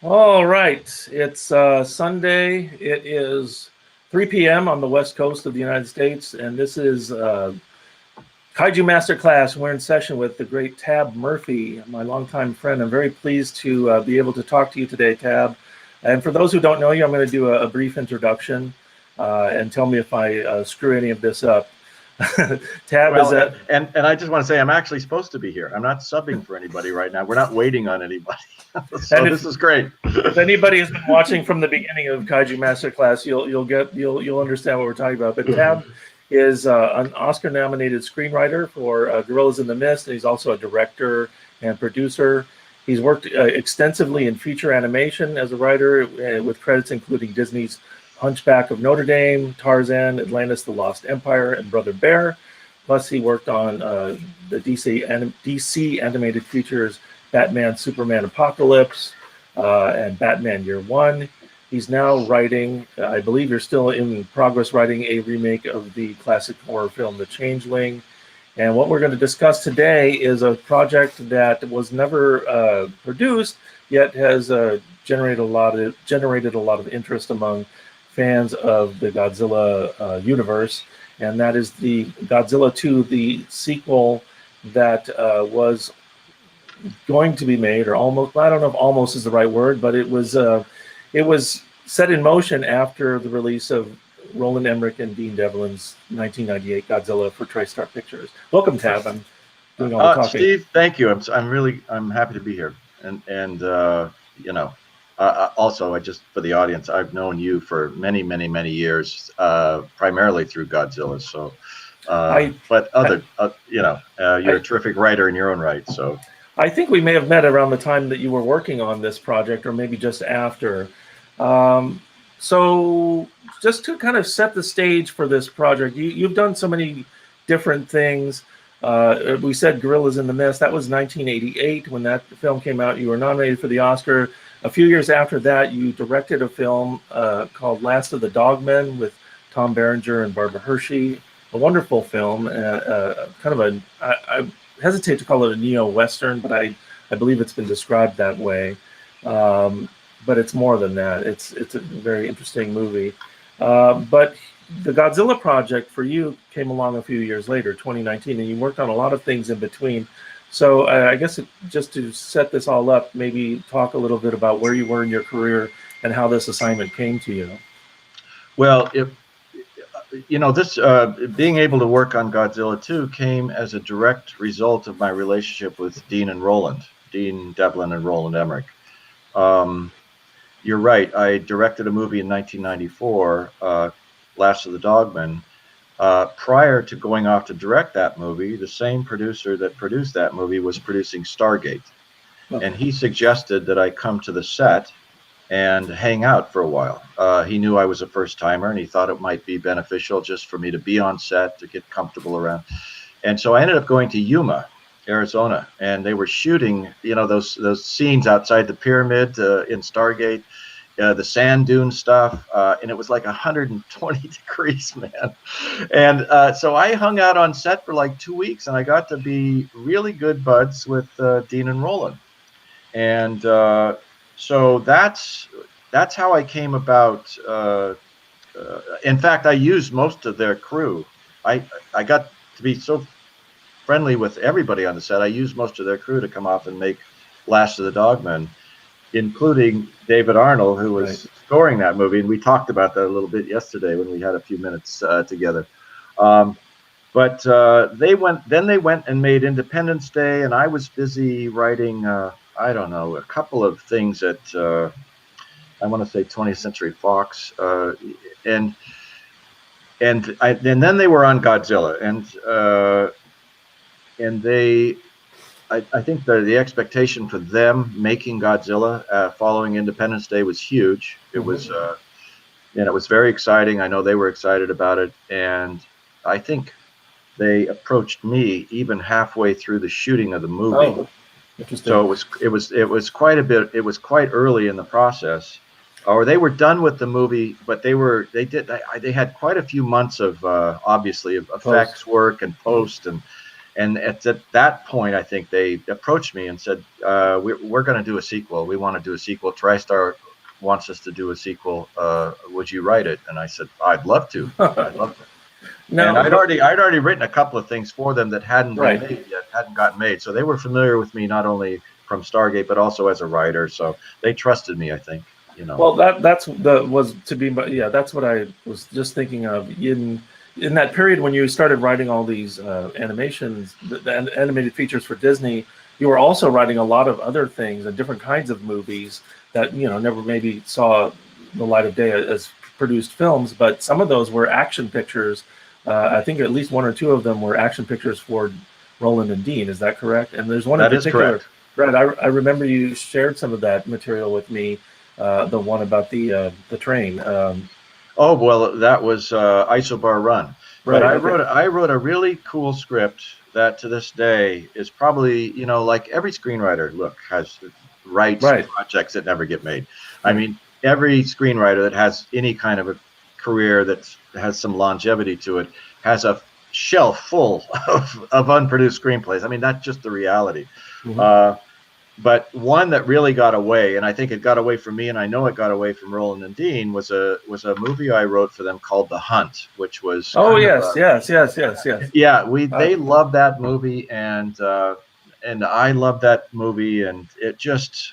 All right, it's Sunday. It is 3 p.m. on the west coast of the United States, and this is Kaiju Masterclass. We're in session with the great Tab Murphy, my longtime friend. I'm very pleased to be able to talk to you today, Tab. And for those who don't know you, I'm going to do a brief introduction and tell me if I screw any of this up. Tab Well, is a and I just want to say I'm actually supposed to be here. I'm not subbing for anybody right now. We're not waiting on anybody. So this is great. If anybody has been watching from the beginning of Kaiju Masterclass, you'll understand what we're talking about. But Tab is an Oscar-nominated screenwriter for Gorillas in the Mist, and he's also a director and producer. He's worked extensively in feature animation as a writer, with credits including Disney's Hunchback of Notre Dame, Tarzan, Atlantis: The Lost Empire, and Brother Bear. Plus, he worked on the DC animated features Batman, Superman, Apocalypse, and Batman Year One. He's now writing, I believe you're still in progress writing a remake of the classic horror film, The Changeling. And what we're going to discuss today is a project that was never produced, yet has generated a lot of interest among fans of the Godzilla universe. And that is the Godzilla 2, the sequel that was going to be made, or almost, I don't know if almost is the right word, but it was set in motion after the release of Roland Emmerich and Dean Devlin's 1998 Godzilla for TriStar Pictures. Welcome, Tab. I'm doing all the talking. Steve, thank you. I'm happy to be here. And also, I just, for the audience, I've known you for many years, primarily through Godzilla. So, you're a terrific writer in your own right. So I think we may have met around the time that you were working on this project, or maybe just after. So just to kind of set the stage for this project, you've done so many different things. We said Gorillas in the Mist. That was 1988 when that film came out. You were nominated for the Oscar. A few years after that, you directed a film called Last of the Dogmen with Tom Berenger and Barbara Hershey. A wonderful film, kind of I hesitate to call it a neo-Western, but I believe it's been described that way. But it's more than that. It's a very interesting movie. But the Godzilla project for you came along a few years later, 2019, and you worked on a lot of things in between. So I guess just to set this all up, maybe talk a little bit about where you were in your career and how this assignment came to you. Well, this being able to work on Godzilla 2 came as a direct result of my relationship with Dean Devlin and Roland Emmerich. You're right. I directed a movie in 1994, Last of the Dogmen. Prior to going off to direct that movie, the same producer that produced that movie was producing Stargate. Okay. And he suggested that I come to the set and hang out for a while. He knew I was a first-timer, and he thought it might be beneficial just for me to be on set, to get comfortable around. And so I ended up going to Yuma, Arizona, and they were shooting, those scenes outside the pyramid in Stargate, the sand dune stuff, and it was like 120 degrees, man. And so I hung out on set for like 2 weeks, and I got to be really good buds with Dean and Roland. And so that's how I came about. In fact, I used most of their crew. I got to be so friendly with everybody on the set. I used most of their crew to come off and make Last of the Dogmen, including David Arnold, who was scoring that movie. And we talked about that a little bit yesterday when we had a few minutes together. But they went and made Independence Day, and I was busy writing, a couple of things at, I want to say 20th Century Fox. And then they were on Godzilla, and they, I think the expectation for them making Godzilla following Independence Day was huge. It was, it was very exciting. I know they were excited about it, and I think they approached me even halfway through the shooting of the movie. Oh, interesting. So it was quite a bit. It was quite early in the process, or they were done with the movie, but they had quite a few months of obviously of effects work and post And at that point, I think they approached me and said, we're going to do a sequel. We want to do a sequel. TriStar wants us to do a sequel. Would you write it? And I said, I'd love to. I'd love to. No, and I'd already written a couple of things for them that hadn't been right. made yet, hadn't gotten made. So they were familiar with me not only from Stargate but also as a writer. So they trusted me, I think. You know. Well, that's what I was just thinking of in that period when you started writing all these animations, the animated features for Disney. You were also writing a lot of other things and different kinds of movies that never maybe saw the light of day as produced films, but some of those were action pictures. I think at least one or two of them were action pictures for Roland and Dean. Is that correct? And there's one in particular. Right. I remember you shared some of that material with me. The one about the train. Oh well, that was Isobar Run. Right. But I wrote a really cool script that to this day is probably like every screenwriter writes projects that never get made. I mean, every screenwriter that has any kind of a career that has some longevity to it has a shelf full of unproduced screenplays. I mean, that's just the reality. Mm-hmm. But one that really got away, and I think it got away from me, and I know it got away from Roland and Dean, was a movie I wrote for them called The Hunt, which was yes. Yeah, they loved that movie, and I loved that movie, and it was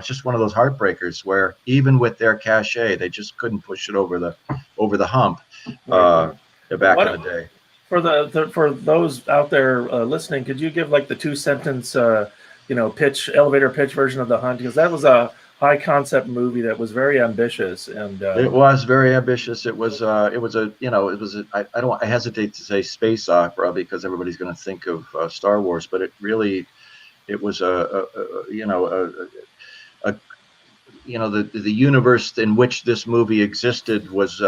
just one of those heartbreakers where even with their cachet, they just couldn't push it over the hump back in the day. For those out there listening, could you give like the 2-sentence elevator pitch version of The Hunt, because that was a high concept movie that was very ambitious, and it was very ambitious. It was I hesitate to say space opera because everybody's going to think of Star Wars, but it was the universe in which this movie existed was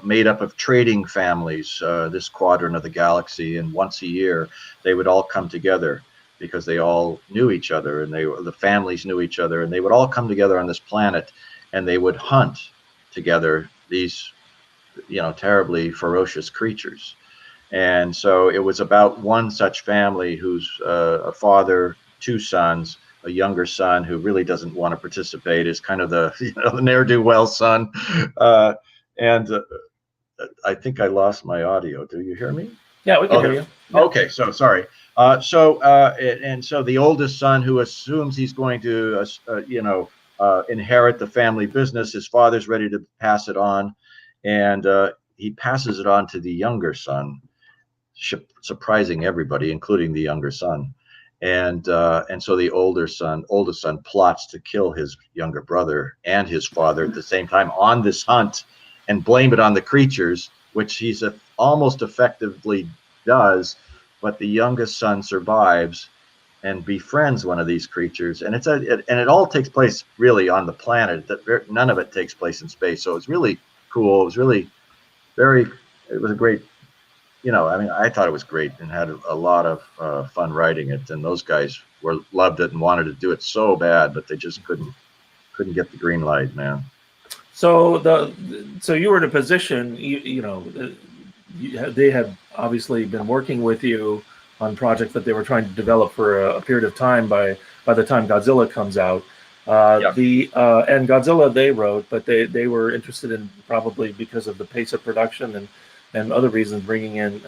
made up of trading families, this quadrant of the galaxy, and once a year they would all come together because they all knew each other, and the families knew each other, and they would all come together on this planet, and they would hunt together these, terribly ferocious creatures. And so it was about one such family who's a father, 2 sons, a younger son who really doesn't want to participate, is kind of the the ne'er-do-well son. And I think I lost my audio. Do you hear me? Yeah, we can hear you. Yeah. Okay, so sorry. So the oldest son, who assumes he's going to, inherit the family business, his father's ready to pass it on, and he passes it on to the younger son, surprising everybody, including the younger son. And so the oldest son plots to kill his younger brother and his father at the same time on this hunt, and blame it on the creatures, which he's almost effectively does. But the youngest son survives and befriends one of these creatures, and it all takes place really on the planet. That none of it takes place in space, so it's really cool. It was really it was a great. I thought it was great and had a lot of fun writing it. And those guys loved it and wanted to do it so bad, but they just couldn't get the green light, man. So you were in a position, they had obviously been working with you on projects that they were trying to develop for a period of time. By the time Godzilla comes out, and Godzilla they wrote, but they were interested in, probably because of the pace of production and other reasons, bringing in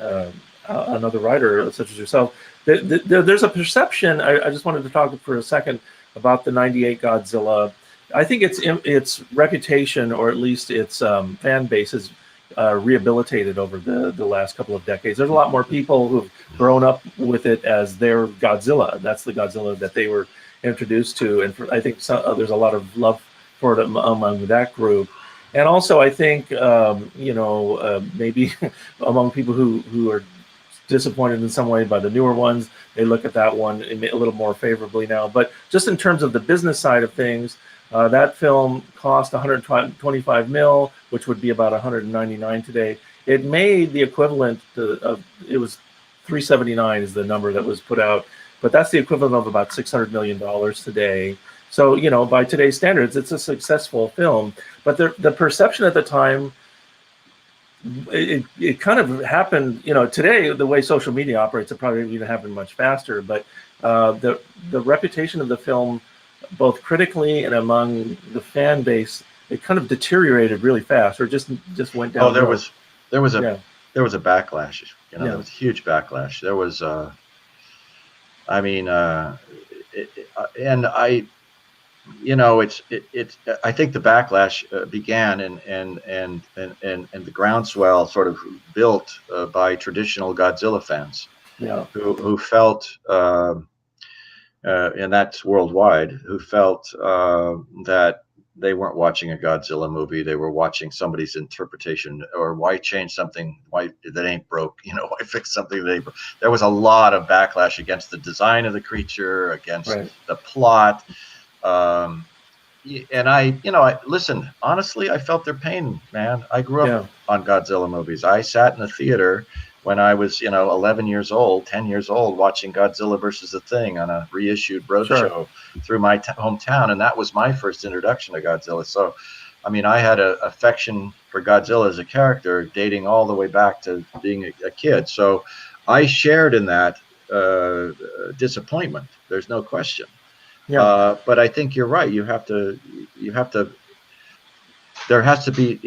another writer such as yourself. There's a perception. I just wanted to talk for a second about the '98 Godzilla. I think its reputation, or at least its fan base, is rehabilitated over the last couple of decades. There's a lot more people who've grown up with it as their Godzilla. That's the Godzilla that they were introduced to, and I think there's a lot of love for it among that group. And also, I think maybe among people who are disappointed in some way by the newer ones, they look at that one a little more favorably now. But just in terms of the business side of things, that film cost 125 mil, which would be about 199 today. It made the equivalent of, it was 379 is the number that was put out, but that's the equivalent of about $600 million today. So, by today's standards, it's a successful film. But the perception at the time it kind of happened, today, the way social media operates, it probably would happen much faster, but the reputation of the film, both critically and among the fan base, it kind of deteriorated really fast, or just went Oh, downhill. there was a Yeah. there was a backlash. Yeah. There was a huge backlash. There was, I mean, and I, I think the backlash began and the groundswell sort of built by traditional Godzilla fans, Yeah. who felt, and that's worldwide, who felt that they weren't watching a Godzilla movie. They were watching somebody's interpretation, or why change something why that ain't broke, why fix something that ain't broke. There was a lot of backlash against the design of the creature, against the plot. And listen, honestly, I felt their pain, man. I grew up on Godzilla movies. I sat in the theater when I was, 11 years old, 10 years old, watching Godzilla versus the Thing on a reissued roadshow through my hometown. And that was my first introduction to Godzilla. So, I mean, I had an affection for Godzilla as a character dating all the way back to being a kid. So I shared in that disappointment. There's no question. Yeah. But I think you're right. You have to, there has to be,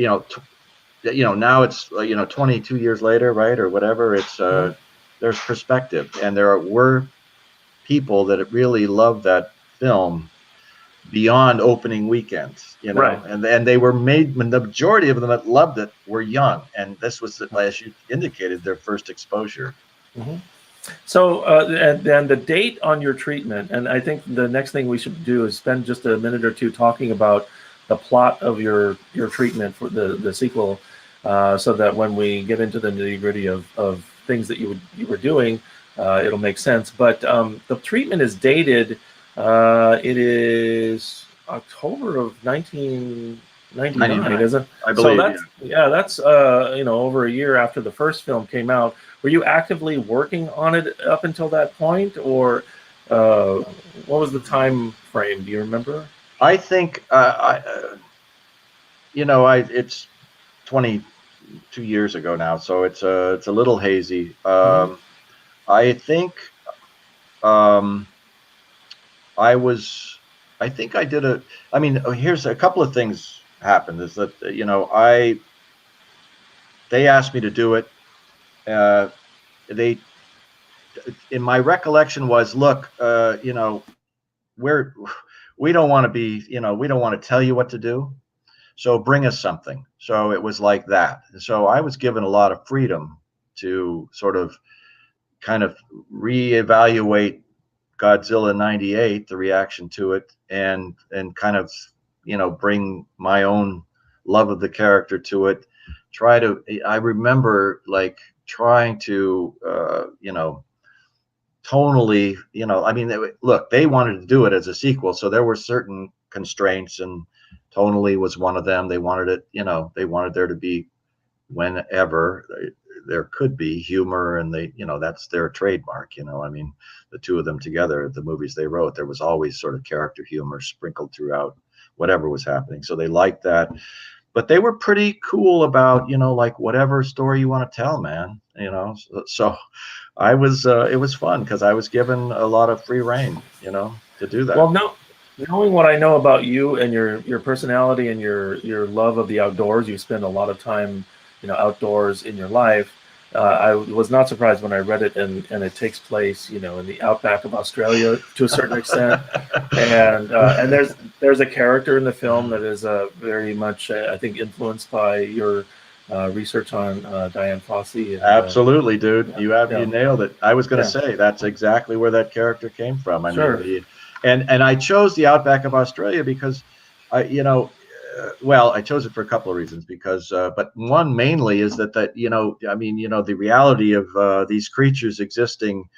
now it's, 22 years later, right? Or whatever. It's, there's perspective, and there were people that really loved that film beyond opening weekends, and they were made, when the majority of them that loved it were young. And this was, as you indicated, their first exposure. Mm-hmm. So, and the date on your treatment, and I think the next thing we should do is spend just a minute or two talking about the plot of your treatment for the sequel, so that when we get into the nitty-gritty of things that you were doing, it'll make sense. But the treatment is dated. It is October of 1999, isn't it? I believe. So that's over a year after the first film came out. Were you actively working on it up until that point, or what was the time frame? Do you remember? I think it's 22 years ago now, so it's a little hazy. I think I think I did here's a couple of things happened. Is that they asked me to do it. In my recollection was, look, we don't want to be, we don't want to tell you what to do, so bring us something. So it was like that. So I was given a lot of freedom to sort of kind of reevaluate Godzilla 98, the reaction to it, and kind of, bring my own love of the character to it. I remember like trying to, tonally, look, they wanted to do it as a sequel, so there were certain constraints, and tonally was one of them. They wanted it, they wanted there to be, whenever there could be, humor, and that's their trademark. The two of them together, the movies they wrote, there was always sort of character humor sprinkled throughout whatever was happening. So they liked that. But they were pretty cool about, like, whatever story you want to tell, man. So I was, it was fun because I was given a lot of free reign, to do that. Well, knowing what I know about you and your personality and your love of the outdoors, you spend a lot of time, outdoors in your life. I was not surprised when I read it, and it takes place, in the outback of Australia to a certain extent, and there's a character in the film that is very much, I think, influenced by your research on Diane Fossey. And, absolutely, dude. You nailed it. I was going to say that's exactly where that character came from. I mean, and I chose the outback of Australia because I chose it for a couple of reasons, because, but one mainly is that the reality of these creatures existing,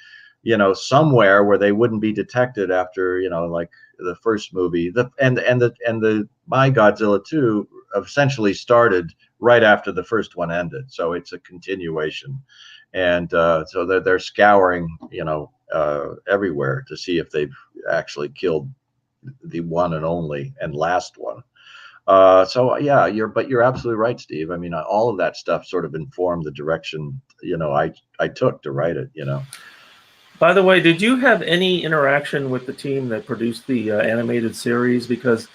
somewhere where they wouldn't be detected after, like the first movie, My Godzilla 2 essentially started right after the first one ended. So it's a continuation. And so they're scouring, everywhere to see if they've actually killed the one and only and last one. So yeah, you're absolutely right, Steve. I mean, all of that stuff sort of informed the direction, I took to write it. By the way, did you have any interaction with the team that produced the animated series? Because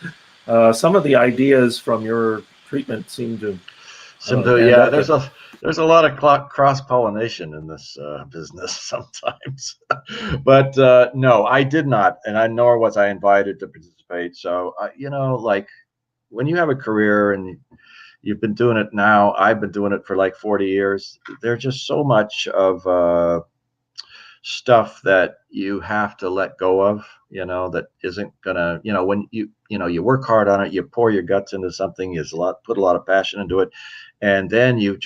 some of the ideas from your treatment seem to end Yeah, up in. there's a lot of cross pollination in this business sometimes, but no, I did not, and nor was I invited to participate. So like when you have a career and you've been doing it now, I've been doing it for like 40 years. There's just so much of stuff that you have to let go of, that isn't gonna, when you work hard on it, you pour your guts into something, put a lot of passion into it, and then it's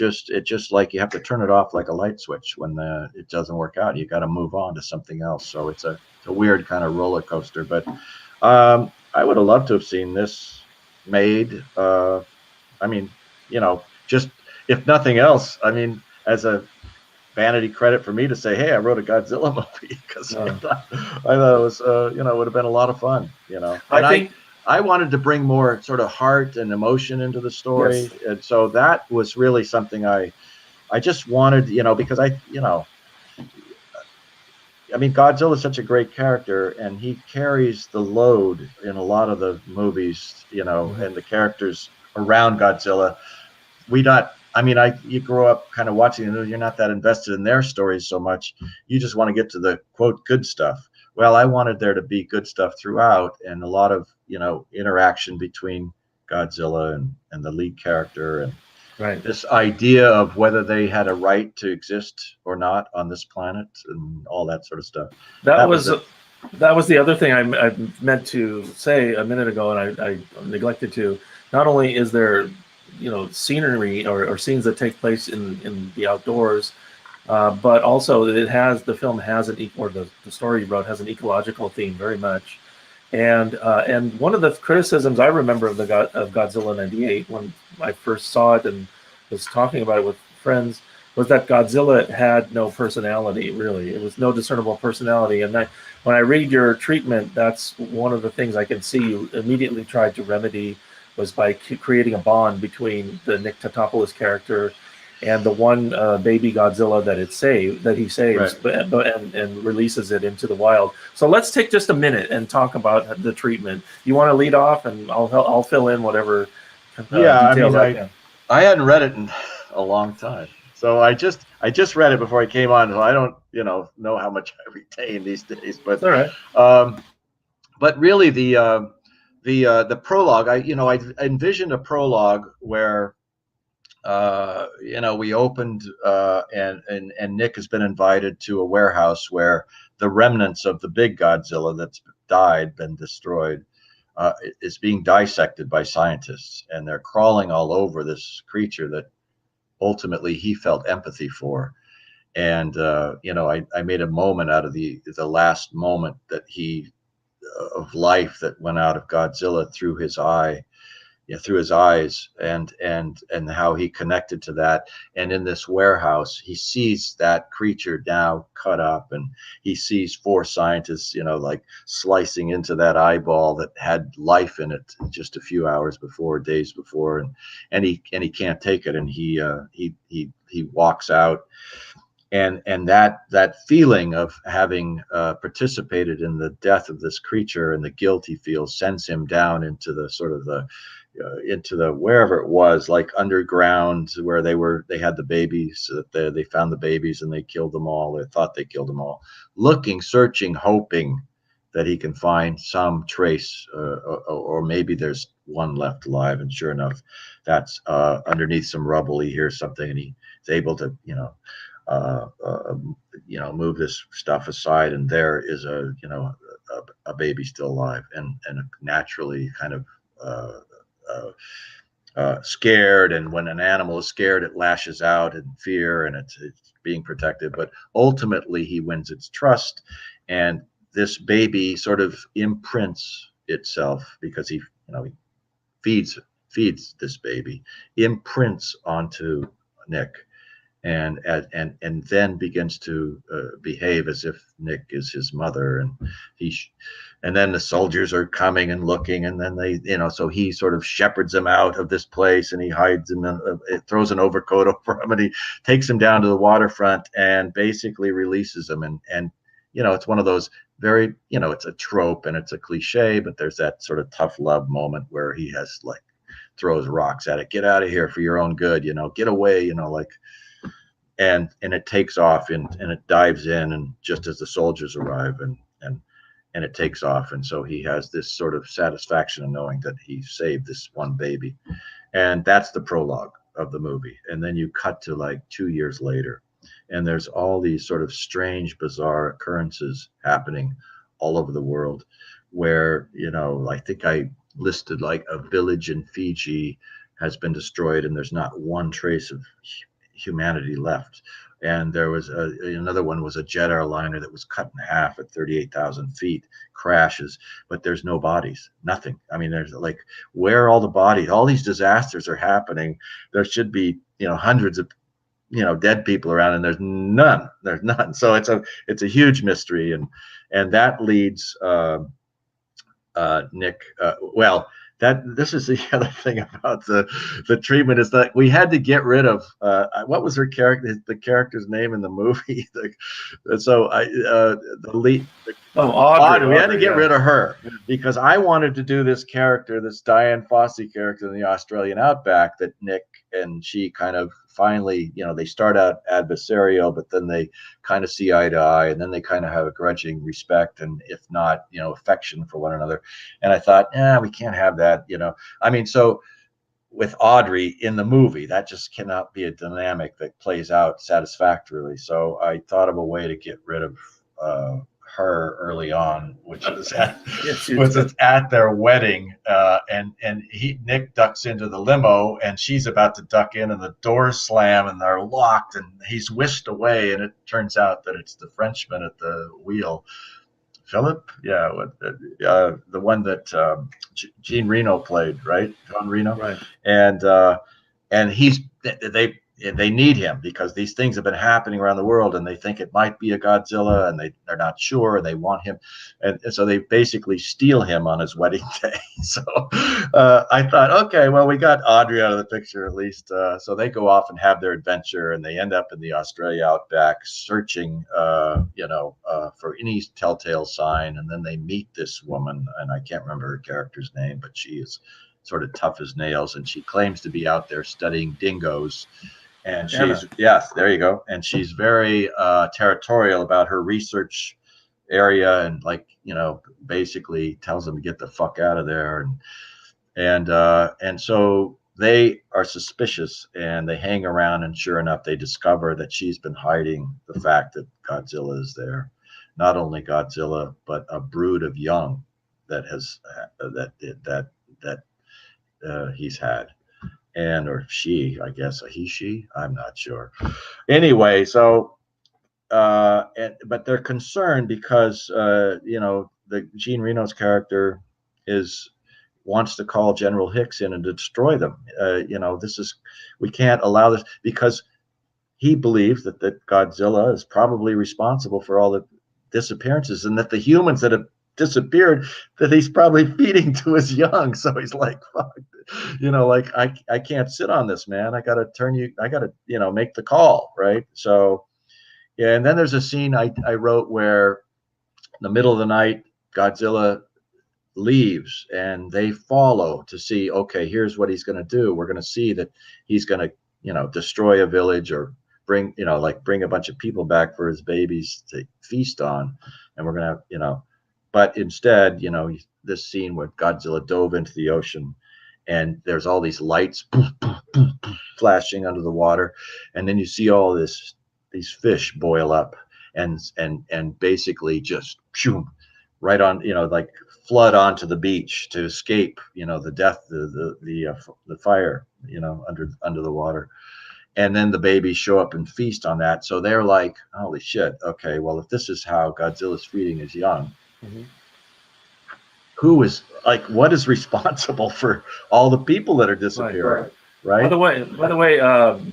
just like you have to turn it off like a light switch when it doesn't work out. You got to move on to something else. So it's a weird kind of roller coaster. But I would have loved to have seen this made. I mean, just if nothing else, I mean, as a vanity credit for me to say, hey, I wrote a Godzilla movie, because I thought it was, it would have been a lot of fun, I and think I wanted to bring more sort of heart and emotion into the story. yes. And so that was really something I just wanted, because I mean, Godzilla is such a great character, and he carries the load in a lot of the movies, and the characters around Godzilla. You grow up kind of watching them, you're not that invested in their stories so much. You just want to get to the quote good stuff. Well, I wanted there to be good stuff throughout, and a lot of interaction between Godzilla and the lead character, and Right. this idea of whether they had a right to exist or not on this planet, and all that sort of stuff. That That was was it. that was the other thing I meant to say a minute ago, and I neglected to. Not only is there, scenery or scenes that take place in the outdoors, but also the film has the story you wrote has an ecological theme very much. And one of the criticisms I remember of of Godzilla '98 when I first saw it and was talking about it with friends was that Godzilla had no personality, really. It was no discernible personality. And when I read your treatment, that's one of the things I can see you immediately tried to remedy was by creating a bond between the Nick Tatopoulos character and the one baby Godzilla that he saves, Right. and releases it into the wild. So let's take just a minute and talk about the treatment. You want to lead off, and I'll fill in whatever Yeah, I details mean, I can. I hadn't read it in a long time, so I just read it before I came on. So I don't know how much I retain these days, It's all right. um, but really the prologue, I envisioned a prologue where we opened, and Nick has been invited to a warehouse where the remnants of the big Godzilla that's been destroyed, is being dissected by scientists, and they're crawling all over this creature that ultimately he felt empathy for. And I made a moment out of the last moment that of life that went out of Godzilla through his through his eyes, and how he connected to that. And in this warehouse, he sees that creature now cut up, and he sees four scientists, like slicing into that eyeball that had life in it just a few hours before, days before, and he can't take it, and he walks out. And that feeling of having participated in the death of this creature, and the guilt he feels, sends him down into the sort of into the wherever it was, like underground, where they had the babies, that they found the babies and they killed them all. They thought they killed them all, looking, searching, hoping that he can find some trace, or maybe there's one left alive. And sure enough, that's underneath some rubble. He hears something, and he's able to uh, uh, move this stuff aside, and there is a baby still alive, and naturally kind of uh, scared. And when an animal is scared, it lashes out in fear, and it's being protected. But ultimately, he wins its trust, and this baby sort of imprints itself, because he feeds this baby, imprints onto Nick. and then begins to behave as if Nick is his mother, and and then the soldiers are coming and looking, and then they, so he sort of shepherds them out of this place, and he hides him, throws an overcoat over him, and he takes him down to the waterfront and basically releases him, and it's one of those very, it's a trope and it's a cliche, but there's that sort of tough love moment where he has like throws rocks at it, get out of here for your own good, get away, like. And it takes off, and it dives in, and just as the soldiers arrive, and it takes off, and so he has this sort of satisfaction of knowing that he saved this one baby, and that's the prologue of the movie. And then you cut to like 2 years later, and there's all these sort of strange, bizarre occurrences happening all over the world, where I think I listed like a village in Fiji has been destroyed, and there's not one trace of humanity left. And there was another one was a jet airliner that was cut in half at 38,000 feet, crashes, but there's no bodies, nothing. I mean, there's like, where are all the bodies? All these disasters are happening. There should be, hundreds of, dead people around, and there's none. So it's a huge mystery, and that leads Nick. Well, this is the other thing about the treatment, is that we had to get rid of what was the character's name in the movie. The lead. Audrey. We had to get rid of her because I wanted to do this character, this Diane Fossey character in the Australian Outback, that Nick and she kind of finally, they start out adversarial, but then they kind of see eye to eye, and then they kind of have a grudging respect, and if not, affection for one another. And I thought, we can't have that, I mean, so with Audrey in the movie, that just cannot be a dynamic that plays out satisfactorily. So I thought of a way to get rid of her early on, which was at their wedding, and Nick ducks into the limo, and she's about to duck in, and the doors slam, and they're locked, and he's whisked away, and it turns out that it's the Frenchman at the wheel, Philip, the one that Jean Reno played, right? John Reno, right? And they need him because these things have been happening around the world, and they think it might be a Godzilla, and they're not sure, and they want him, and so they basically steal him on his wedding day. So I thought, okay, well, we got Audrey out of the picture at least. So they go off and have their adventure, and they end up in the Australia Outback searching, for any telltale sign, and then they meet this woman, and I can't remember her character's name, but she is sort of tough as nails, and she claims to be out there studying dingoes. And yes, there you go. And she's very territorial about her research area, and basically tells them to get the fuck out of there. And so they are suspicious, and they hang around, and sure enough, they discover that she's been hiding the fact that Godzilla is there. Not only Godzilla, but a brood of young that has he's had. Or she, I guess, she, I'm not sure. Anyway, so, but they're concerned because, the Jean Reno's character wants to call General Hicks in and destroy them. We can't allow this, because he believes that Godzilla is probably responsible for all the disappearances, and that the humans that have disappeared, that he's probably feeding to his young. So he's like, fuck, I can't sit on this, man. I gotta make the call, right? So yeah. And then there's a scene I wrote where in the middle of the night, Godzilla leaves, and they follow to see, okay, here's what he's going to do. We're going to see that he's going to destroy a village, or bring a bunch of people back for his babies to feast on, and we're going to but instead, this scene where Godzilla dove into the ocean, and there's all these lights flashing under the water, and then you see all these fish boil up, and basically just right on, flood onto the beach to escape, the death, the fire, under the water. And then the babies show up and feast on that. So they're like, holy shit, okay, well, if this is how Godzilla's feeding his young, who is what is responsible for all the people that are disappearing? right? By the way,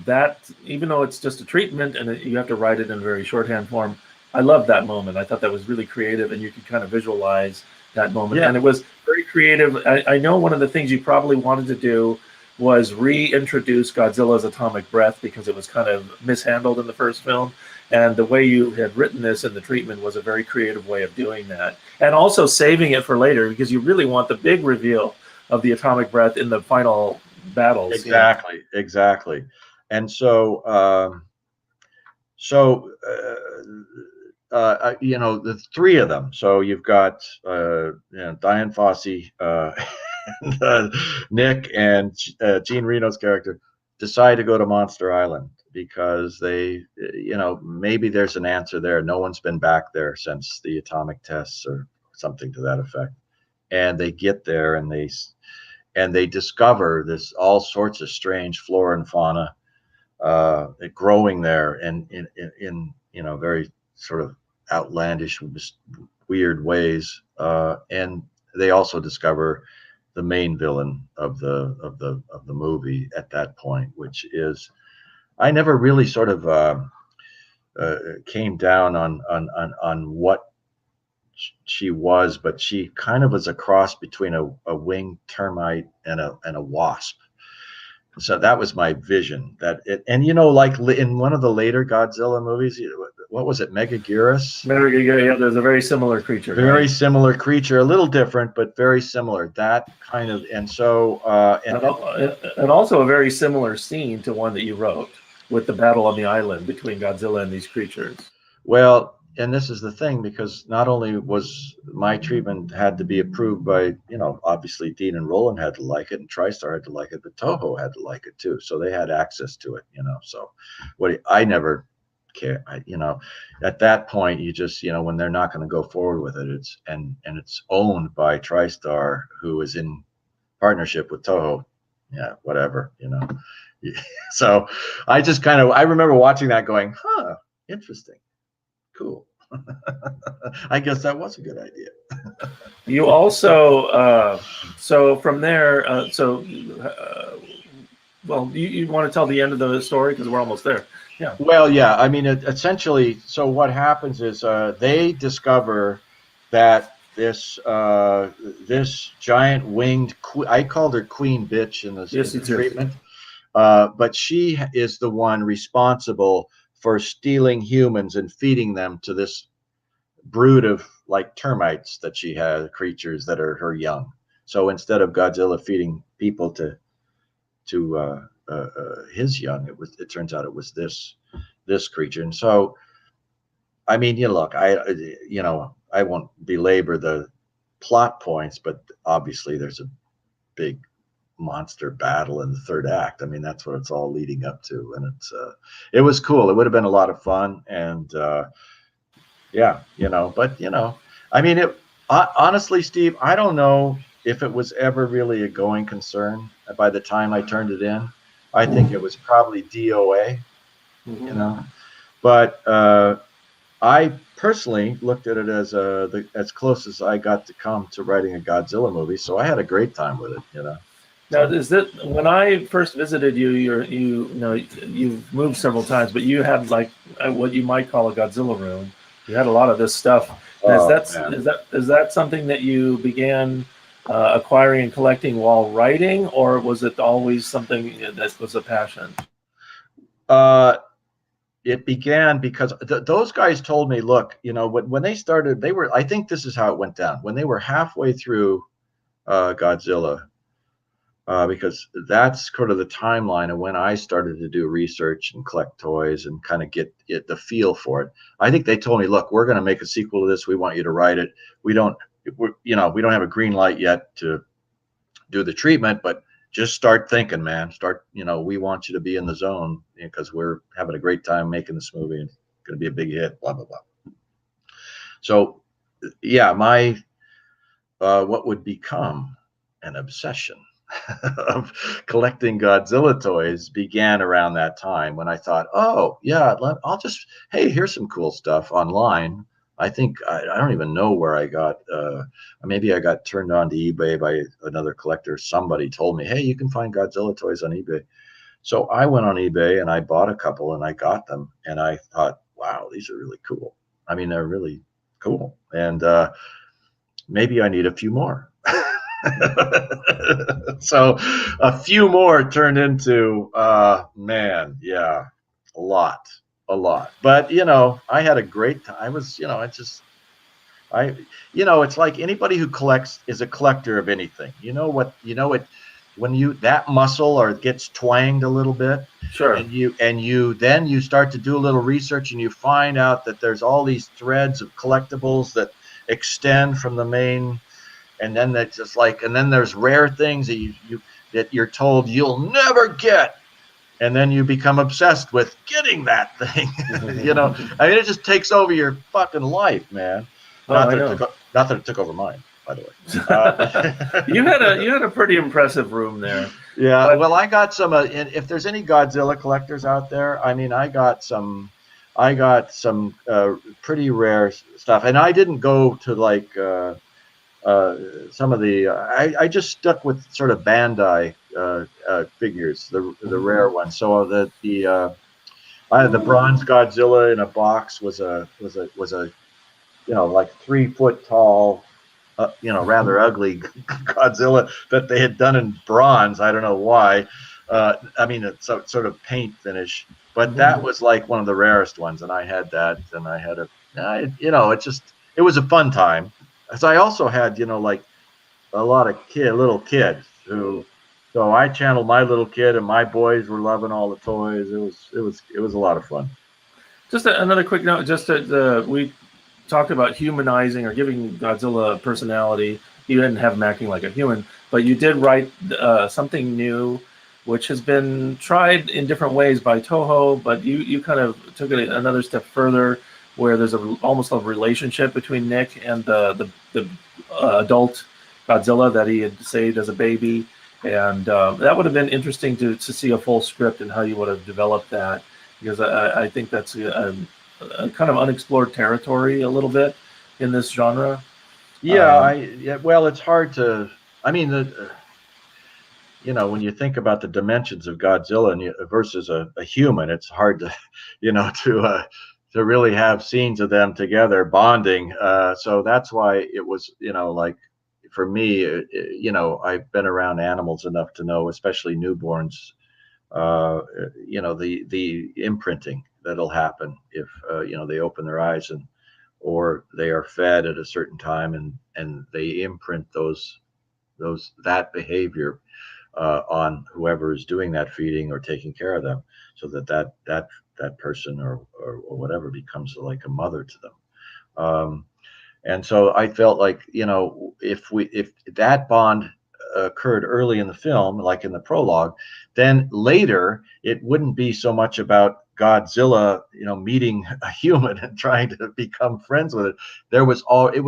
that even though it's just a treatment and you have to write it in very shorthand form, I love that moment. I thought that was really creative, and you could kind of visualize that moment. Yeah. And it was very creative. I know one of the things you probably wanted to do was reintroduce Godzilla's atomic breath because it was kind of mishandled in the first film. And the way you had written this in the treatment was a very creative way of doing that. And also saving it for later because you really want the big reveal of the atomic breath in the final battles. Exactly, exactly. And so, you know, the three of them. So you've got Diane Fossey, Nick, and Jean Reno's character decide to go to Monster Island because they, you know, maybe there's an answer there. No one's been back there since the atomic tests or something to that effect. And they get there and they discover this all sorts of strange flora and fauna growing there, and in you know, very sort of outlandish, weird ways. And they also discover the main villain of the movie at that point, which is, I never really sort of came down on what she was, but she kind of was a cross between a winged termite and a wasp. So that was my vision. And you know, like in one of the later Godzilla movies, what was it, Megaguirus? Yeah, there's a very similar creature. Very similar creature, a little different, but very similar. That kind of, and so and also a very similar scene to one that you wrote with the battle on the island between Godzilla and these creatures. Well, and this is the thing, because not only was my treatment had to be approved by, you know, obviously Dean and Roland had to like it, and TriStar had to like it, but Toho had to like it too. So they had access to it, you know. So I never care, you know, at that point, you just, you know, when they're not going to go forward with it, and it's owned by TriStar, who is in partnership with Toho. Yeah, whatever, you know. So I just kind of, I remember watching that going, huh, interesting. Cool. I guess that was a good idea. You also, so from there, well, you want to tell the end of the story because we're almost there. Yeah. Well, yeah. I mean, essentially, so what happens is they discover that this giant winged, I called her Queen Bitch in the treatment, but she is the one responsible for stealing humans and feeding them to this brood of like termites that she has, creatures that are her young. So instead of Godzilla feeding people to his young, it turns out it was this creature. And so, I mean, you look, I won't belabor the plot points, but obviously there's a big monster battle in the third act. I mean, that's what it's all leading up to, and it was cool. It would have been a lot of fun, and yeah, you know, but you know, I mean, honestly, Steve, I don't know if it was ever really a going concern by the time I turned it in. I think it was probably DOA, you know, but I personally looked at it as as close as I got to come to writing a Godzilla movie, so I had a great time with it, you know. Now, is that when I first visited you? You've moved several times, but you had like what you might call a Godzilla room. You had a lot of this stuff. Oh, is that something that you began acquiring and collecting while writing, or was it always something that was a passion? It began because those guys told me, look, you know, when they started, I think this is how it went down. When they were halfway through Godzilla, because that's sort of the timeline of when I started to do research and collect toys and kind of get the feel for it. I think they told me, look, we're going to make a sequel to this. We want you to write it. We don't have a green light yet to do the treatment, but just start thinking, man. We want you to be in the zone because we're having a great time making this movie and it's going to be a big hit, blah, blah, blah. So yeah, my what would become an obsession of collecting Godzilla toys began around that time when I thought, oh yeah, hey, here's some cool stuff online. I think I don't even know where I got. Maybe I got turned on to eBay by another collector. Somebody told me, "Hey, you can find Godzilla toys on eBay." So I went on eBay and I bought a couple and I got them. And I thought, wow, these are really cool. I mean, they're really cool. And maybe I need a few more. So a few more turned into, man, yeah, a lot. But, I had a great time. I was, it's like anybody who collects is a collector of anything. When that muscle or gets twanged a little bit, Sure. and you start to do a little research and you find out that there's all these threads of collectibles that extend from the main, and then that's just like, and then there's rare things that you're told you'll never get. And then you become obsessed with getting that thing. I mean, it just takes over your fucking life, man. Not that it took over mine, by the way. You had a pretty impressive room there. Yeah. Well, I got some. If there's any Godzilla collectors out there, I mean, I got some pretty rare stuff, and I didn't go to like some of the. I just stuck with sort of Bandai figures, the rare ones. So I had the bronze Godzilla in a box was a like 3 foot tall, rather ugly Godzilla that they had done in bronze. I don't know why. I mean, it's sort of paint finish, but that was like one of the rarest ones, and I had that, and I had it was a fun time. So I also had, like a lot of little kids who. So I channeled my little kid, and my boys were loving all the toys. It was a lot of fun. Just another quick note. We talked about humanizing or giving Godzilla a personality. You didn't have him acting like a human, but you did write something new, which has been tried in different ways by Toho. But you kind of took it another step further, where there's almost a relationship between Nick and the adult Godzilla that he had saved as a baby. And that would have been interesting to see a full script and how you would have developed that, because I think that's a kind of unexplored territory a little bit in this genre. Yeah, well, it's hard to. I mean, when you think about the dimensions of Godzilla versus a human, it's hard to, to really have scenes of them together bonding. So that's why it was, like. For me, I've been around animals enough to know, especially newborns, the imprinting that'll happen if, they open their eyes or they are fed at a certain time and they imprint that behavior on whoever is doing that feeding or taking care of them, so that person or whatever becomes like a mother to them. And so I felt like, if that bond occurred early in the film, like in the prologue, then later it wouldn't be so much about Godzilla, meeting a human and trying to become friends with it. It was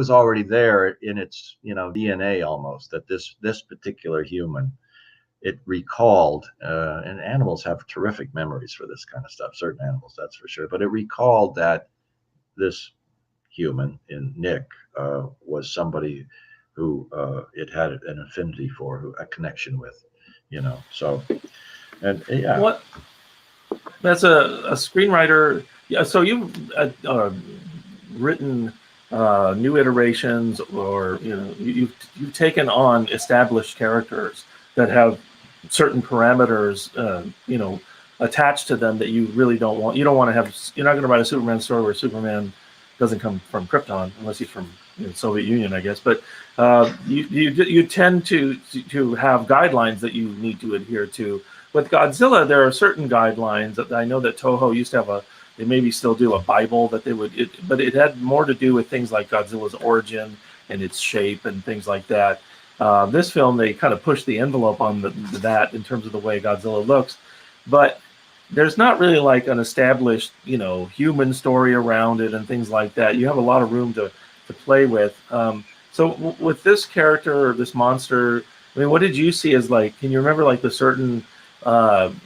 already there in its, DNA almost, that this particular human, it recalled, and animals have terrific memories for this kind of stuff, certain animals, that's for sure. But it recalled that this human in Nick was somebody who it had an affinity for, a connection with, so, and yeah. What? That's a screenwriter. Yeah. So you've written new iterations, or you've taken on established characters that have certain parameters, attached to them that you really don't want. You don't want to have. You're not going to write a Superman story where Superman doesn't come from Krypton, unless he's from the Soviet Union, I guess. But you tend to have guidelines that you need to adhere to. With Godzilla, there are certain guidelines that I know that Toho used to have they maybe still do, a Bible that they would, but it had more to do with things like Godzilla's origin and its shape and things like that. This film, they kind of pushed the envelope on that in terms of the way Godzilla looks, but there's not really like an established, human story around it and things like that. You have a lot of room to play with. So with this character or this monster, I mean, what did you see as like? Can you remember like the certain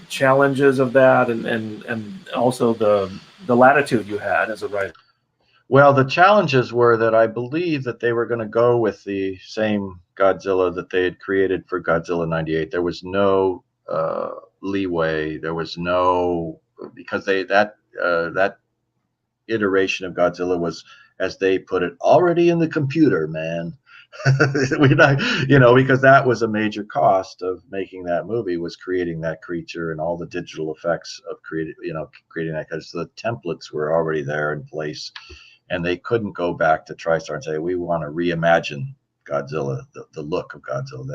challenges of that, and also the latitude you had as a writer? Well, the challenges were that I believe that they were going to go with the same Godzilla that they had created for Godzilla '98. There was no leeway. There was no, because that iteration of Godzilla was, as they put it, already in the computer, man. Because that was a major cost of making that movie, was creating that creature and all the digital effects of creating that, because the templates were already there in place, and they couldn't go back to TriStar and say, we want to reimagine Godzilla, the look of Godzilla.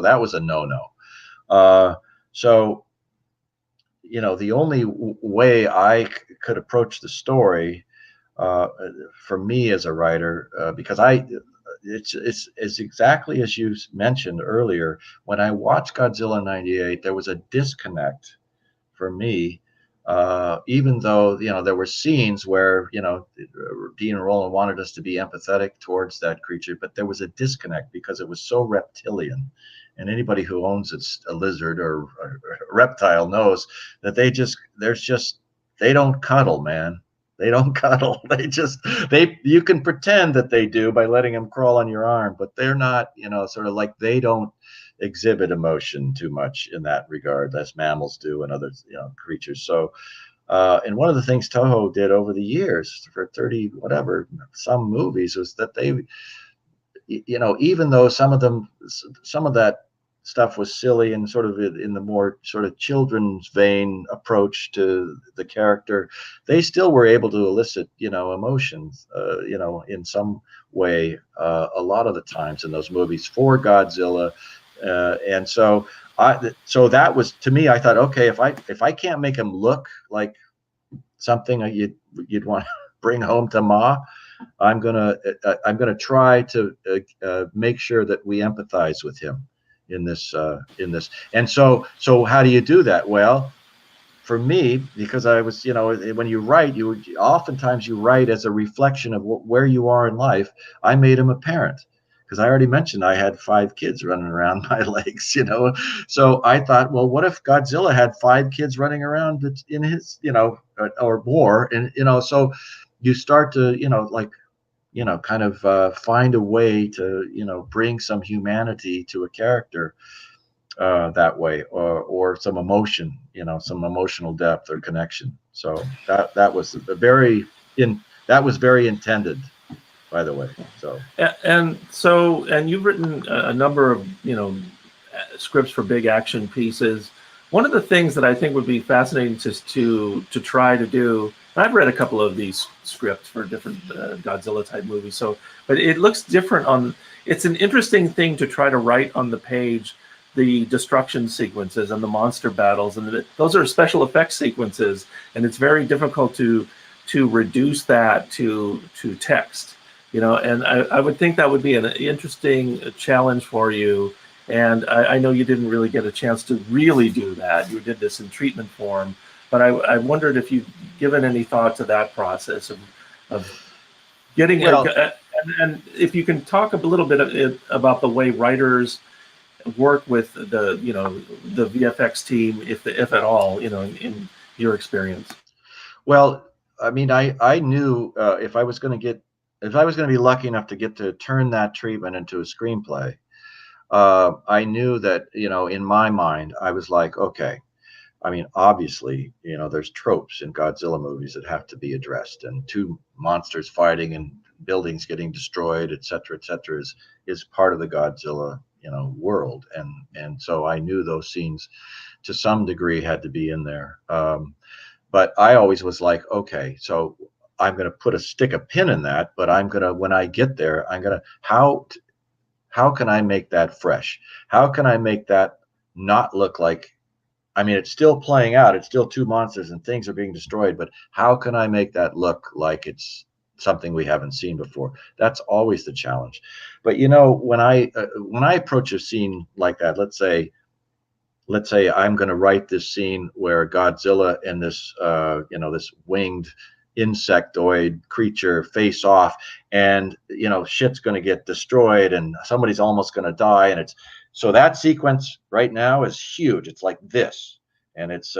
That was a no-no. So the only way I could approach the story, for me as a writer, because it's exactly as you mentioned earlier. When I watched Godzilla '98, there was a disconnect for me. Even though there were scenes where Dean and Roland wanted us to be empathetic towards that creature, but there was a disconnect because it was so reptilian. And anybody who owns a lizard or a reptile knows that they don't cuddle, man. They don't cuddle. You can pretend that they do by letting them crawl on your arm, but they're not, sort of like, they don't exhibit emotion too much in that regard, as mammals do and other creatures. So and one of the things Toho did over the years for 30 whatever some movies was that they, even though some of that stuff was silly and sort of in the more sort of children's vein approach to the character, they still were able to elicit emotions in some way, a lot of the times in those movies for Godzilla. And so that was, to me, I thought, okay, if I can't make him look like something you'd want to bring home to Ma, I'm gonna try to make sure that we empathize with him in this. And so how do you do that? Well, for me, because I was, when you write, oftentimes you write as a reflection of where you are in life. I made him a parent, because I already mentioned I had 5 kids running around my legs, So I thought, well, what if Godzilla had 5 kids running around in his, or more, and so you start to, kind of find a way to, bring some humanity to a character that way, or some emotion, some emotional depth or connection. So that was very intended, by the way. So and you've written a number of scripts for big action pieces. One of the things that I think would be fascinating to try to do, and I've read a couple of these scripts for different Godzilla type movies, but it looks different it's an interesting thing to try to write on the page the destruction sequences and the monster battles, and those are special effects sequences, and it's very difficult to reduce that to text, and I would think that would be an interesting challenge for you. And I know you didn't really get a chance to really do that. You did this in treatment form, but I wondered if you've given any thought to that process of getting and if you can talk a little bit about the way writers work with the VFX team, if at all, in your experience. Well, I mean, I knew if I was going to be lucky enough to get to turn that treatment into a screenplay, I knew that, in my mind, I was like, okay, I mean, obviously, there's tropes in Godzilla movies that have to be addressed, and 2 monsters fighting and buildings getting destroyed, et cetera, is part of the Godzilla, world. And so I knew those scenes to some degree had to be in there. But I always was like, okay, so I'm going to stick a pin in that, but when I get there, how can I make that fresh? How can I make that not look like, I mean, it's still playing out. It's still 2 monsters and things are being destroyed, but how can I make that look like it's something we haven't seen before? That's always the challenge. But when I approach a scene like that, let's say I'm going to write this scene where Godzilla and this this winged insectoid creature face off, and shit's going to get destroyed and somebody's almost going to die, and so that sequence right now is huge. It's like this, and it's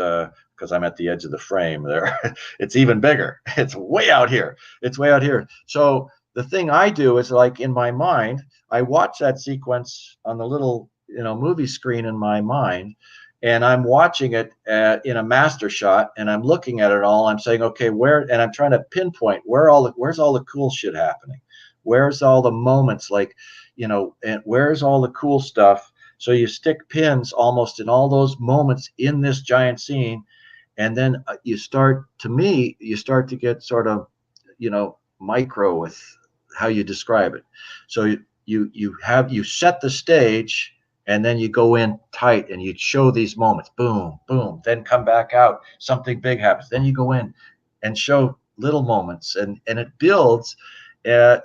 because I'm at the edge of the frame there. It's even bigger. It's way out here. It's way out here. So the thing I do is, like, in my mind, I watch that sequence on the little, movie screen in my mind, and I'm watching it in a master shot, and I'm looking at it all. I'm saying, okay, and I'm trying to pinpoint where's all the cool shit happening? Where's all the moments, like, and where's all the cool stuff? So you stick pins almost in all those moments in this giant scene. And then you start to get sort of, micro with how you describe it. So you set the stage, and then you go in tight and you show these moments, boom, boom, then come back out, something big happens. Then you go in and show little moments, and it builds, and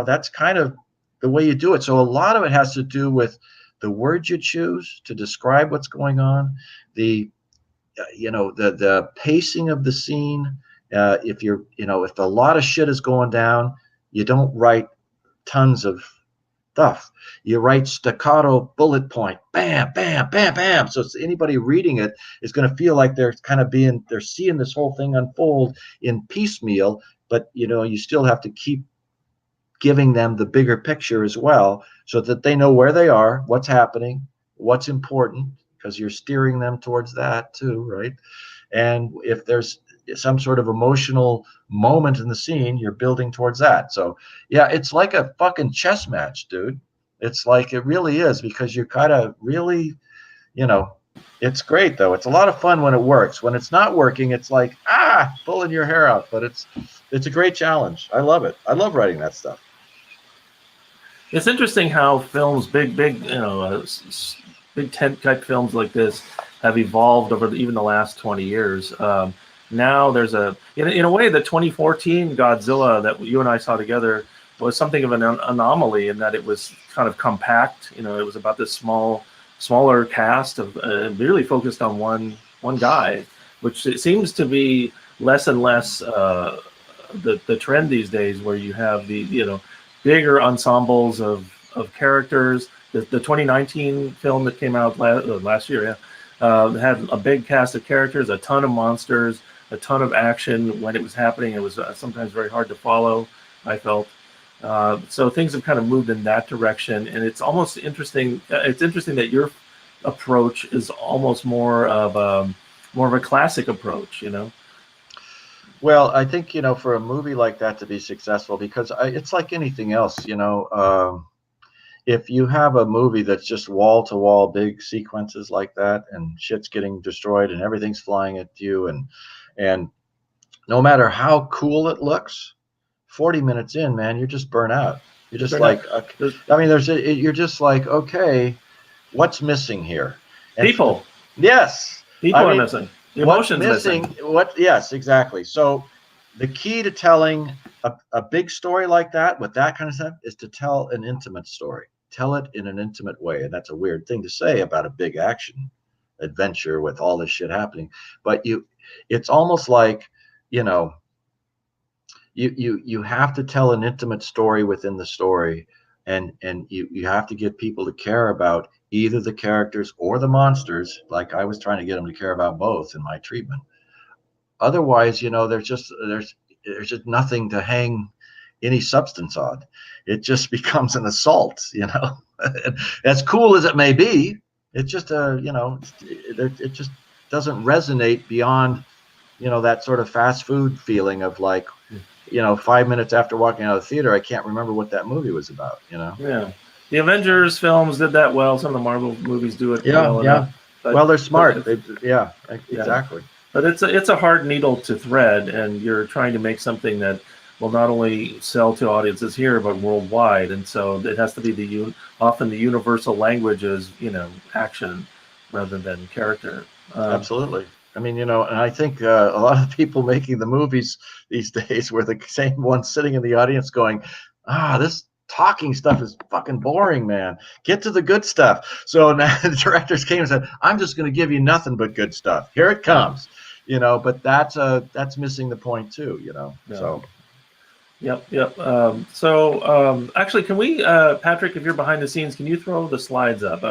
that's kind of the way you do it. So a lot of it has to do with the words you choose to describe what's going on, the pacing of the scene. If a lot of shit is going down, you don't write tons of stuff. You write staccato bullet point, bam, bam, bam, bam. So anybody reading it is going to feel like they're seeing this whole thing unfold in piecemeal, but you still have to keep giving them the bigger picture as well, so that they know where they are, what's happening, what's important, because you're steering them towards that too, right? And if there's some sort of emotional moment in the scene, you're building towards that. So yeah, it's like a fucking chess match, dude. It's like, it really is, because you're kind of really, it's great though. It's a lot of fun when it works. When it's not working, it's like, pulling your hair out. But it's a great challenge. I love it. I love writing that stuff. It's interesting how films, big tent type films like this, have evolved over even the last 20 years. Now there's in a way, the 2014 Godzilla that you and I saw together was something of an anomaly, in that it was kind of compact. It was about this smaller cast of really focused on one guy, which it seems to be less and less the trend these days, where you have the bigger ensembles of characters. The 2019 film that came out last year, had a big cast of characters, a ton of monsters, a ton of action. When it was happening, it was sometimes very hard to follow, I felt. So things have kind of moved in that direction, and it's almost interesting. It's interesting that your approach is almost more of a classic approach, Well, I think, for a movie like that to be successful, because it's like anything else, if you have a movie that's just wall to wall big sequences like that, and shit's getting destroyed and everything's flying at you, and no matter how cool it looks, 40 minutes in, man, you're just burnt out. You're just like, you're just like, okay, what's missing here? And people. Yes. People are missing. The emotion's missing. Yes, exactly. So the key to telling a big story like that, with that kind of stuff, is to tell an intimate story. Tell it in an intimate way. And that's a weird thing to say about a big action adventure with all this shit happening. But it's almost like, you have to tell an intimate story within the story, and you have to get people to care about either the characters or the monsters. Like, I was trying to get them to care about both in my treatment. Otherwise, there's just nothing to hang any substance on. It just becomes an assault, as cool as it may be. It just it just doesn't resonate beyond that sort of fast food feeling of, like, 5 minutes after walking out of the theater, I can't remember what that movie was about. Yeah, the Avengers films did that well. Some of the Marvel movies do it well. Yeah. Well, they're smart. Exactly. But it's a hard needle to thread, and you're trying to make something that will not only sell to audiences here but worldwide. And so it has to be often the universal language is action rather than character. Absolutely. I mean, and I think a lot of people making the movies these days were the same ones sitting in the audience going, this talking stuff is fucking boring, man. Get to the good stuff. So now the directors came and said, I'm just going to give you nothing but good stuff. Here it comes. But that's missing the point too, Yeah. So Yep. Actually, can we, Patrick, if you're behind the scenes, can you throw the slides up?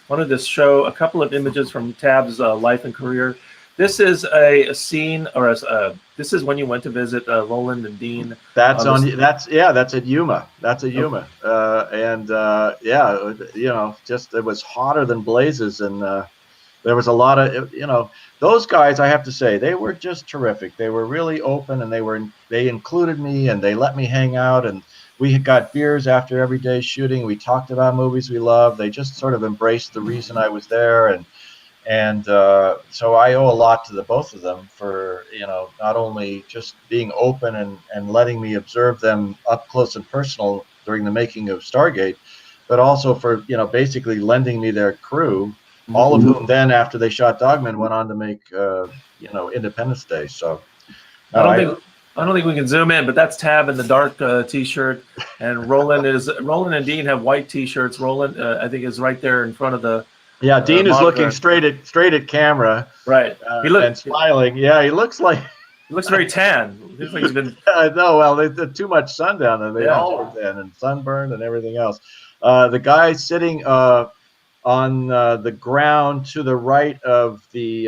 Wanted to show a couple of images from Tab's life and career. This is a scene, or this is when you went to visit Roland and Dean. That's that's at Yuma. That's at Yuma. Just it was hotter than blazes, and there was a lot of, those guys, I have to say, they were just terrific. They were really open, and they included me, and they let me hang out, and we got beers after every day shooting. We talked about movies we loved. They just sort of embraced the reason I was there, and so I owe a lot to the both of them for, not only just being open and letting me observe them up close and personal during the making of Stargate, but also for, basically lending me their crew, all of whom then, after they shot Dogmen, went on to make, Independence Day. So I don't think we can zoom in, but that's Tab in the dark T-shirt, and Roland and Dean have white T-shirts. Roland, I think, is right there in front of the. Yeah, Dean is looking straight at camera, right? And smiling. Yeah, he looks like he looks very tan. He looks like he's been. No, well, there's too much sun down there. They all were tan and sunburned and everything else. The guy sitting on the ground to the right of the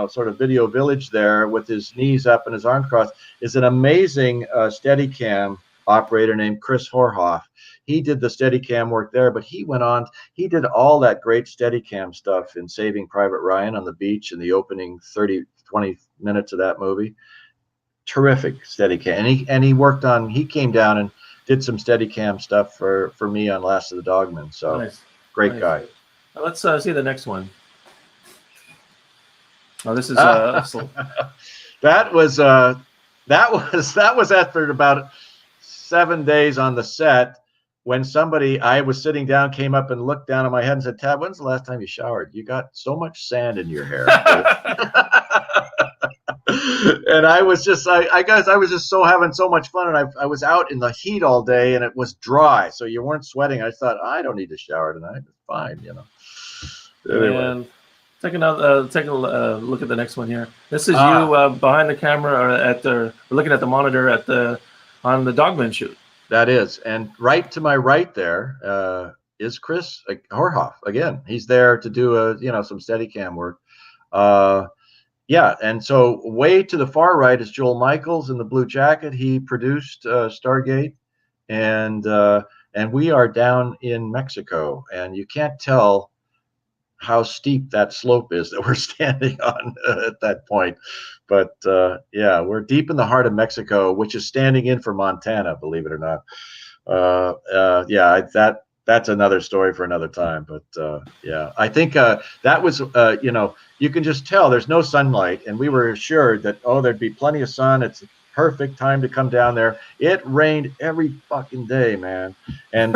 sort of video village there, with his knees up and his arms crossed, is an amazing Steadicam operator named Chris Horhoff. He did the Steadicam work there, but he did all that great Steadicam stuff in Saving Private Ryan on the beach in the opening 20 minutes of that movie. Terrific Steadicam. And he came down and did some Steadicam stuff for me on Last of the Dogmen. So nice. Great guy. Let's see the next one. Oh, this is that was after about 7 days on the set, when I was sitting down, came up and looked down at my head and said, "Tab, when's the last time you showered? You got so much sand in your hair." And I was just, I guess I was just having so much fun, and I was out in the heat all day, and it was dry, so you weren't sweating. I thought, I don't need to shower tonight. It's fine, Anyway. And take a look at the next one here. This is you behind the camera, or looking at the monitor on the Dogman shoot. That is, and right to my right there is Chris Horhoff again. He's there to do some Steadicam work. And so way to the far right is Joel Michaels in the blue jacket. He produced Stargate, and we are down in Mexico, and you can't tell how steep that slope is that we're standing on at that point. But we're deep in the heart of Mexico, which is standing in for Montana, believe it or not. That's another story for another time. But I think that was, you can just tell there's no sunlight, and we were assured that, there'd be plenty of sun. It's a perfect time to come down there. It rained every fucking day, man. And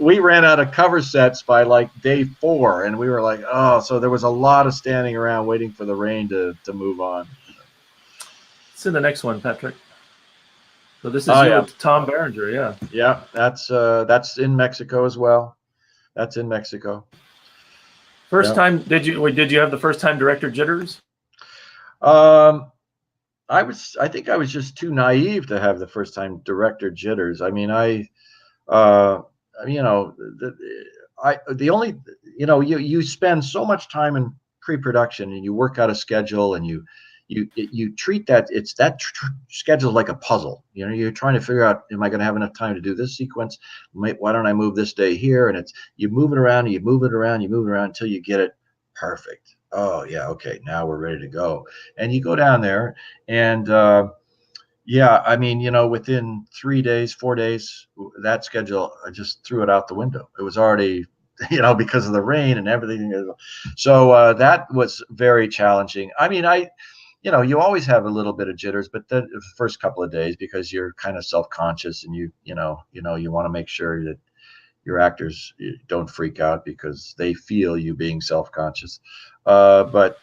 we ran out of cover sets by like day 4, and we were like, so there was a lot of standing around waiting for the rain to move on. It's in the next one, Patrick. So this is with Tom Berenger, Yeah, that's in Mexico as well. That's in Mexico. First time, did you have the first time director jitters? I think I was just too naive to have the first time director jitters. I mean, you spend so much time in pre-production, and you work out a schedule, and you treat that schedule like a puzzle. You're trying to figure out, am I going to have enough time to do this sequence? Why don't I move this day here? And you move it around, until you get it perfect. Oh yeah, okay, now we're ready to go. And you go down there, and within 3 days, 4 days, that schedule, I just threw it out the window. It was already, because of the rain and everything. So that was very challenging. I mean, you always have a little bit of jitters, but the first couple of days, because you're kind of self-conscious, and you want to make sure that your actors don't freak out because they feel you being self-conscious. But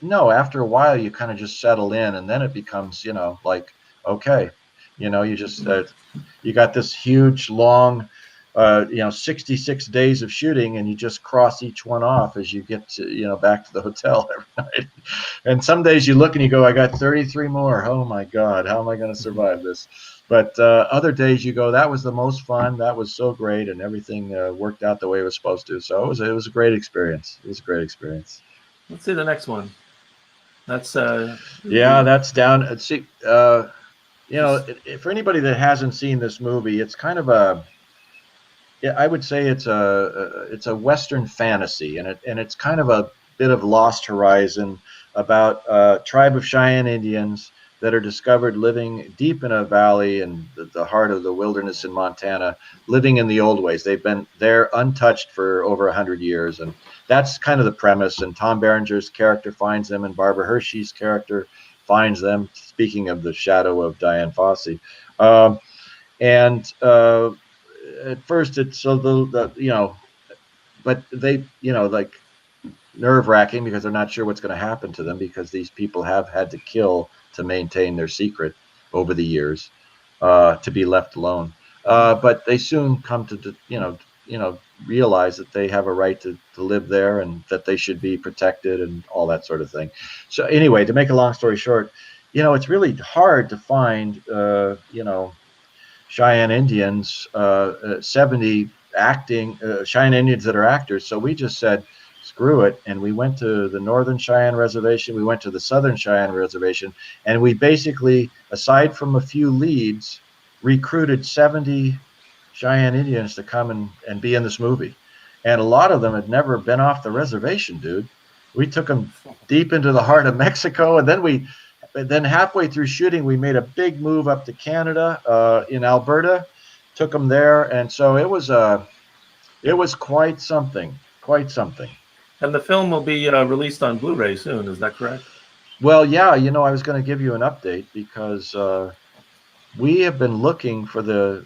no, after a while, you kind of just settle in, and then it becomes, like, okay, you just, you got this huge, long, 66 days of shooting, and you just cross each one off as you get to, back to the hotel every night. And some days you look and you go, I got 33 more. Oh my God, how am I going to survive this? But other days you go, that was the most fun. That was so great, and everything worked out the way it was supposed to. So it was a great experience. It was a great experience. Let's see the next one. That's Yeah, that's down. See, for anybody that hasn't seen this movie, it's kind of a, yeah, I would say it's a Western fantasy, and it's kind of a bit of Lost Horizon about a tribe of Cheyenne Indians that are discovered living deep in a valley in the heart of the wilderness in Montana, living in the old ways. They've been there untouched for over 100 years, and that's kind of the premise. And Tom Berenger's character finds them, and Barbara Hershey's character finds them. Speaking of the shadow of Diane Fossey, and at first it's so but they like nerve wracking because they're not sure what's going to happen to them because these people have had to kill to maintain their secret over the years, to be left alone. But they soon come to realize that they have a right to live there and that they should be protected and all that sort of thing. So anyway, to make a long story short, it's really hard to find Cheyenne Indians, 70 acting Cheyenne Indians that are actors. So we just said, screw it. And we went to the Northern Cheyenne Reservation. We went to the Southern Cheyenne Reservation. And we basically, aside from a few leads, recruited 70 Cheyenne Indians to come and be in this movie. And a lot of them had never been off the reservation, dude. We took them deep into the heart of Mexico. And then halfway through shooting, we made a big move up to Canada, in Alberta, took them there, and so it was quite something, quite something. and the film will be released on Blu-ray soon. Is that correct? Well, yeah, I was going to give you an update because we have been looking for the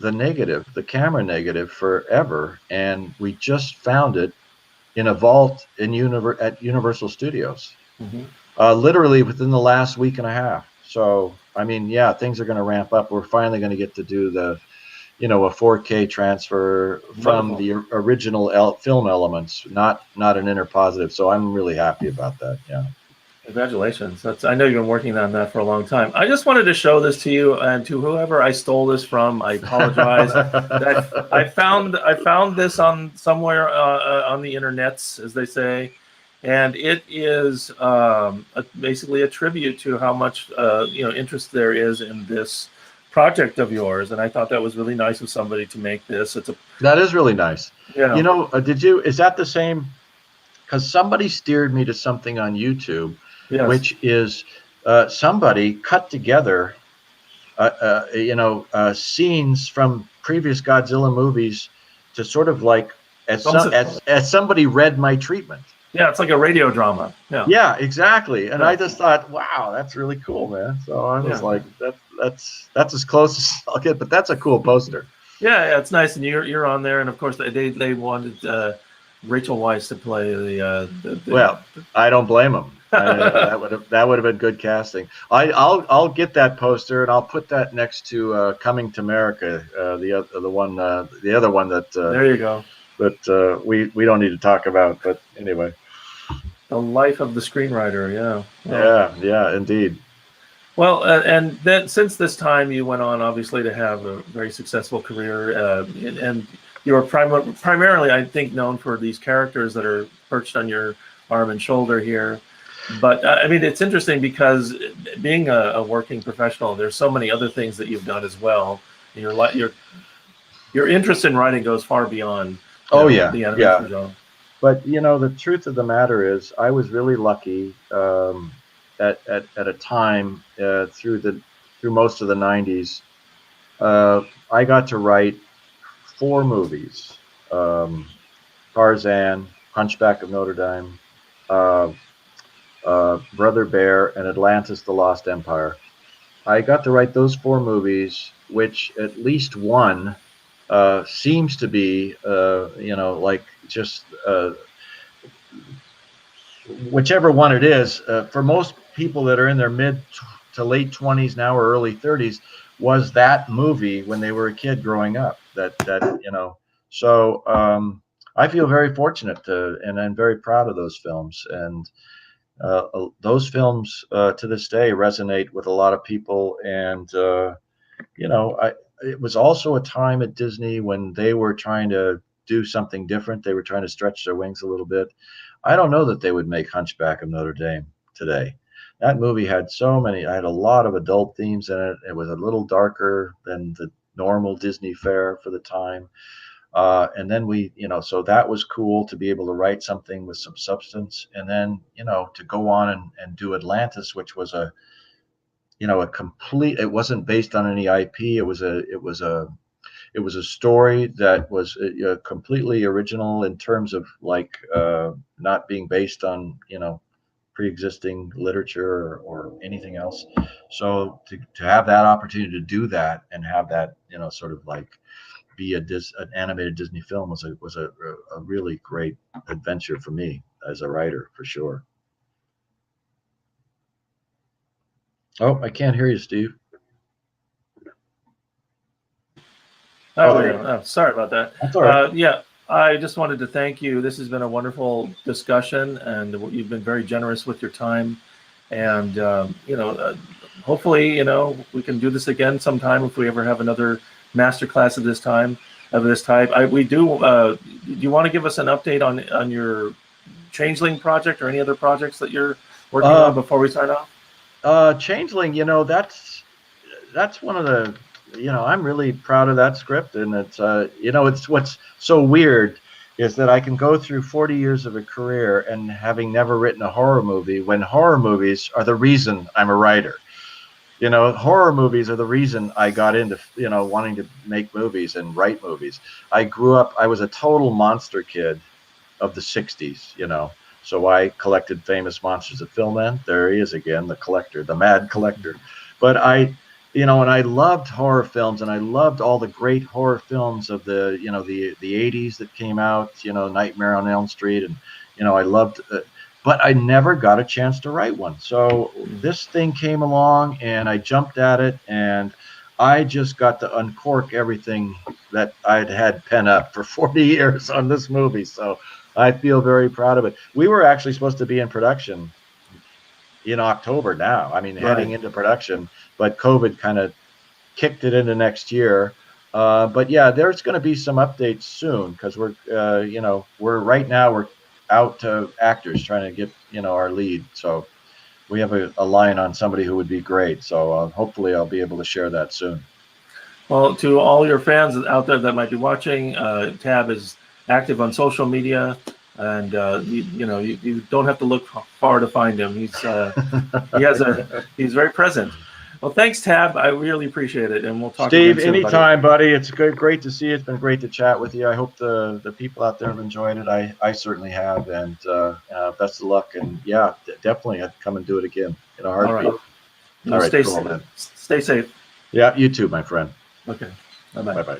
negative, the camera negative, forever, and we just found it in a vault at Universal Studios. Mm-hmm. Literally within the last week and a half. So, I mean, yeah, things are going to ramp up. We're finally going to get to do a 4K transfer from the original film elements, not an interpositive. So I'm really happy about that. Yeah. Congratulations. I know you've been working on that for a long time. I just wanted to show this to you and to whoever I stole this from. I apologize. I found this on somewhere on the internets, as they say. And it is basically a tribute to how much interest there is in this project of yours. And I thought that was really nice of somebody to make this. That is really nice. Yeah. Is that the same? Because somebody steered me to something on YouTube, yes. which is somebody cut together scenes from previous Godzilla movies to sort of like as somebody read my treatment. Yeah, it's like a radio drama. Yeah. Yeah, exactly. And I just thought, wow, that's really cool, man. So I was like, that's as close as I'll get, but that's a cool poster. Yeah, it's nice, and you're on there, and of course they wanted Rachel Weisz to play the Well, I don't blame them. That would have been good casting. I'll get that poster and I'll put that next to Coming to America, the other one that there you go. But we don't need to talk about. But anyway, the life of the screenwriter. Yeah. Yeah, indeed. Well, and then since this time, you went on obviously to have a very successful career, and you were primarily, I think, known for these characters that are perched on your arm and shoulder here. But I mean, it's interesting because being a working professional, there's so many other things that you've done as well. Your interest in writing goes far beyond. The animation genre. But the truth of the matter is, I was really lucky at a time through most of the '90s. I got to write 4 movies: Tarzan, Hunchback of Notre Dame, Brother Bear, and Atlantis: The Lost Empire. I got to write those 4 movies, which at least one seems to be, whichever one it is, for most people that are in their mid to late 20s now or early 30s, was that movie when they were a kid growing up. So I feel very fortunate and I'm very proud of those films. And those films to this day resonate with a lot of people, and you know, it was also a time at Disney when they were trying to do something different. They were trying to stretch their wings a little bit. I don't know that they would make Hunchback of Notre Dame today. That movie had I had a lot of adult themes in it. It was a little darker than the normal Disney fare for the time. And then so that was cool to be able to write something with some substance. And then, to go on and do Atlantis, which was it wasn't based on any IP. It was a story that was completely original in terms of not being based on pre-existing literature or anything else. So to have that opportunity to do that and have that sort of like be an animated Disney film was a really great adventure for me as a writer, for sure. Oh, I can't hear you, Steve. Sorry about that. That's all right. Yeah, I just wanted to thank you. This has been a wonderful discussion, and you've been very generous with your time. And hopefully, we can do this again sometime if we ever have another masterclass of this type. We do. Do you want to give us an update on your Changeling project or any other projects that you're working on before we sign off? Changeling, that's one of the. I'm really proud of that script, and it's what's so weird is that I can go through 40 years of a career and having never written a horror movie when horror movies are the reason I'm a writer. Horror movies are the reason I got into, wanting to make movies and write movies. I was a total monster kid of the 60s, so I collected famous monsters of film. And there he is again, the collector, the mad collector. But and I loved horror films, and I loved all the great horror films of the 80s that came out, Nightmare on Elm Street. And, I loved but I never got a chance to write one. So this thing came along and I jumped at it, and I just got to uncork everything that I'd had pent up for 40 years on this movie. So I feel very proud of it. We were actually supposed to be in production in October now. I mean, heading into production, but COVID kind of kicked it into next year. But yeah, there's going to be some updates soon because we're out to actors trying to get our lead. So we have a line on somebody who would be great. So hopefully I'll be able to share that soon. Well, to all your fans out there that might be watching, Tab is active on social media, and you don't have to look far to find him. He's very present. Well, thanks, Tab. I really appreciate it, and we'll talk. Steve, again soon, anytime, buddy. It's great to see you. It's been great to chat with you. I hope the people out there have enjoyed it. I certainly have, and best of luck. And yeah, definitely I'd come and do it again in a heartbeat. All right. Stay safe. Yeah, you too, my friend. Okay. Bye-bye. Bye-bye.